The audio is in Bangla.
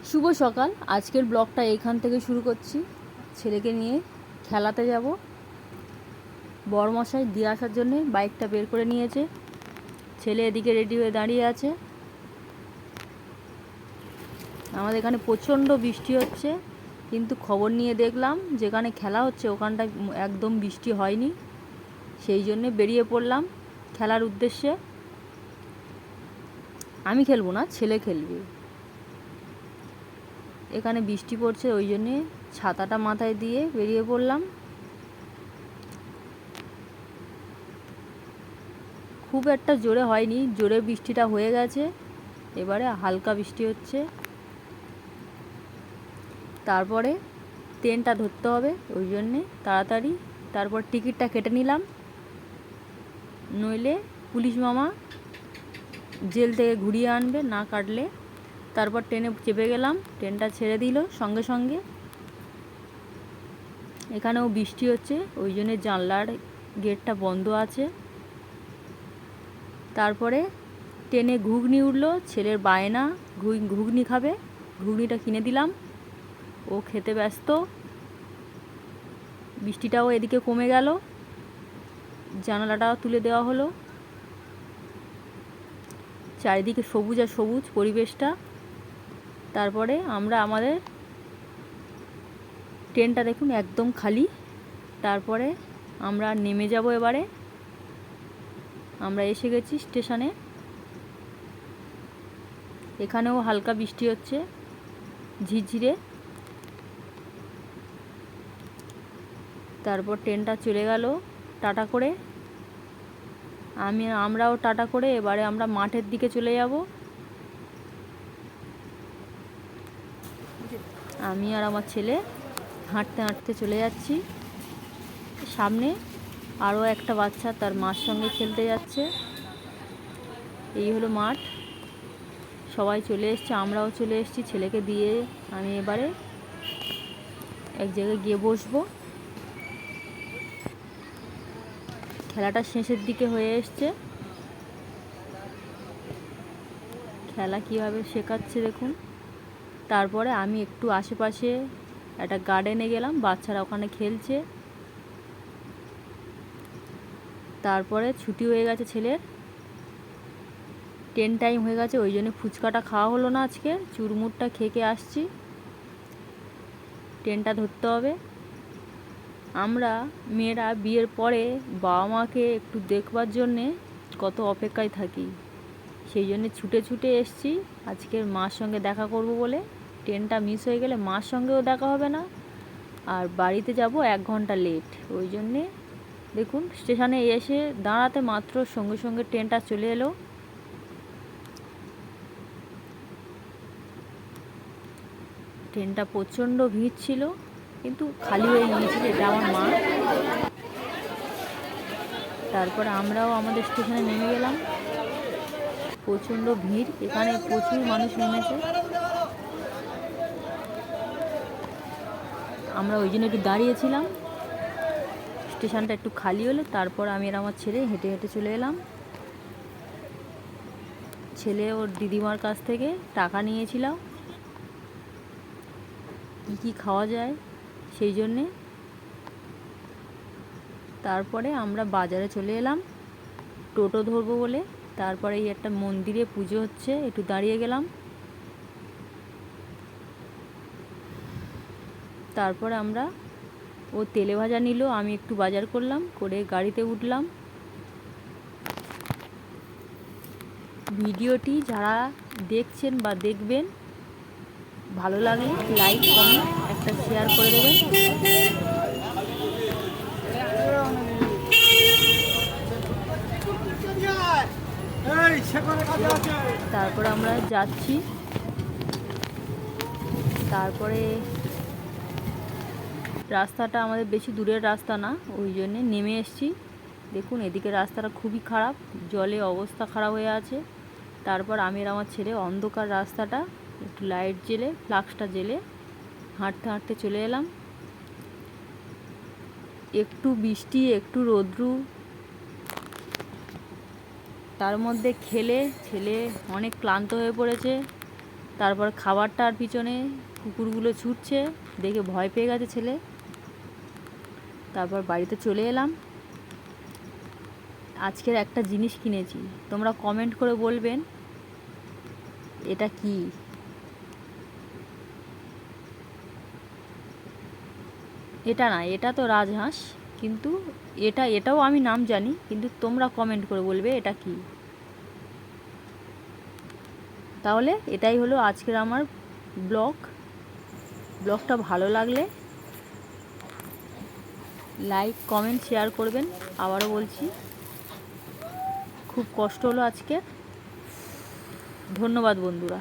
শুভ সকাল। আজকের ব্লগটা এইখান থেকে শুরু করছি। ছেলেকে নিয়ে খেলাতে যাব। বড়মশাই দিয়ে আসার জন্যে বাইকটা বের করে নিয়েছে। ছেলে এদিকে রেডি হয়ে দাঁড়িয়ে আছে। আমাদের এখানে প্রচণ্ড বৃষ্টি হচ্ছে, কিন্তু খবর নিয়ে দেখলাম যেখানে খেলা হচ্ছে ওখানটা একদম বৃষ্টি হয়নি। সেই জন্যে বেরিয়ে পড়লাম খেলার উদ্দেশ্যে। আমি খেলবো না, ছেলে খেলবে। এখানে বৃষ্টি পড়ছে, ওই জন্যে ছাতাটা মাথায় দিয়ে বেরিয়ে পড়লাম। খুব একটা জোরে হয়নি, জোরে বৃষ্টিটা হয়ে গেছে, এবারে হালকা বৃষ্টি হচ্ছে। তারপরে ট্রেনটা ধরতে হবে, ওই জন্যে তাড়াতাড়ি তারপর টিকিটটা কেটে নিলাম, নইলে পুলিশ মামা জেল থেকে ঘুরিয়ে আনবে না কাটলে। তারপর ট্রেনে চেপে গেলাম, ট্রেনটা ছেড়ে দিল সঙ্গে সঙ্গে। এখানেও বৃষ্টি হচ্ছে, ওই জন্যে জানলার গেটটা বন্ধ আছে। তারপরে ট্রেনে ঘুগনি উঠলো, ছেলের বায়না ঘুগনি খাবে, ঘুগনিটা কিনে দিলাম, ও খেতে ব্যস্ত। বৃষ্টিটাও এদিকে কমে গেল, জানালাটাও তুলে দেওয়া হলো। চারিদিকে সবুজ আর সবুজ পরিবেশটা। তারপরে আমরা আমাদের ট্রেনটা দেখুন একদম খালি। তারপরে আমরা নেমে যাব। এবারে আমরা এসে গেছি স্টেশনে। এখানেও হালকা বৃষ্টি হচ্ছে, ঝিরঝিরে। তারপর ট্রেনটা চলে গেল টাটা করে। আমরাও টাটা করে এবারে আমরা মাঠের দিকে চলে যাব। আমি আর আমার ছেলে হাঁটতে হাঁটতে চলে যাচ্ছি। সামনে আরও একটা বাচ্চা তার মার সঙ্গে খেলতে যাচ্ছে। এই হলো মাঠ। সবাই চলে এসছে, আমরাও চলে এসেছি। ছেলেকে দিয়ে আমি এবারে এক জায়গায় গিয়ে বসবো। খেলাটা শেষের দিকে হয়ে এসছে। খেলা কীভাবে শেখাচ্ছে দেখুন। তারপরে আমি একটু আশেপাশে একটা গার্ডেনে গেলাম, বাচ্চারা ওখানে খেলছে। তারপরে ছুটি হয়ে গেছে ছেলের, ট্রেন টাইম হয়ে গেছে, ওই জন্য ফুচকাটা খাওয়া হলো না আজকে। চুরমুরটা খেয়ে আসছি, ট্রেনটা ধরতে হবে। আমরা মেয়েরা বিয়ের পরে বাবা মাকে একটু দেখবার জন্যে কত অপেক্ষায় থাকি, সেই জন্যে ছুটে ছুটে এসছি আজকের মার সঙ্গে দেখা করব বলে। ট্রেনটা মিস হয়ে গেলে মার সঙ্গেও দেখা হবে না, আর বাড়িতে যাব 1 ঘন্টা লেট। ওই জন্যে দেখুন স্টেশনে এসে দাঁড়াতে মাত্র সঙ্গে সঙ্গে ট্রেনটা চলে এলো। ট্রেনটা প্রচণ্ড ভিড় ছিল, কিন্তু খালি হয়ে গিয়েছিল। এটা আমার মা। তারপর আমরাও আমাদের স্টেশনে নেমে গেলাম। প্রচণ্ড ভিড়, এখানে প্রচুর মানুষ নেমেছে। আমরা ওই জন্য একটু দাঁড়িয়েছিলাম। স্টেশনটা একটু খালি হলো, তারপর আমি আর আমার ছেলে হেঁটে হেঁটে চলে এলাম। ছেলে ওর দিদিমার কাছ থেকে টাকা নিয়েছিলাম কী খাওয়া যায় সেই জন্যে। তারপরে আমরা বাজারে চলে এলাম টোটো ধরবো বলে। তারপরে এই একটা মন্দিরে পুজো হচ্ছে, একটু দাঁড়িয়ে গেলাম। তারপরে ও তেলে ভাজা নিল, আমি একটু বাজার করলাম, করে গাড়িতে উঠলাম। ভিডিওটি যারা দেখছেন বা দেখবেন, ভালো লাগলে লাইক কমেন্ট একটা শেয়ার করে দেবেন। তারপরে আমরা যাচ্ছি। তারপরে রাস্তাটা আমাদের বেশি দূরের রাস্তা না, ওই জন্যে নেমে এসছি। দেখুন এদিকে রাস্তাটা খুবই খারাপ, জলে অবস্থা খারাপ হয়ে আছে। তারপর আমি আর আমার ছেলে অন্ধকার রাস্তাটা একটু লাইট জেলে ফ্লাক্সটা জেলে হাঁটতে হাঁটতে চলে এলাম। একটু বৃষ্টি একটু রোদ্রু, তার মধ্যে খেলে ছেলে অনেক ক্লান্ত হয়ে পড়েছে। তারপর খাবারটার পিছনে কুকুরগুলো ছুটছে, দেখে ভয় পেয়ে গেছে ছেলে। তারপর বাড়িতে চলে এলাম। আজকের একটা জিনিস কিনেছি, তোমরা কমেন্ট করে বলবেন এটা কি। এটা না, এটা তো রাজহাঁস, কিন্তু এটাও আমি নাম জানি, কিন্তু তোমরা কমেন্ট করে বলবে এটা কি। তাহলে এটাই হলো আজকের আমার ব্লগটা ভালো লাগলে লাইক কমেন্ট শেয়ার করবেন। আবারও বলছি, খুব কষ্ট হলো আজকে। ধন্যবাদ বন্ধুরা।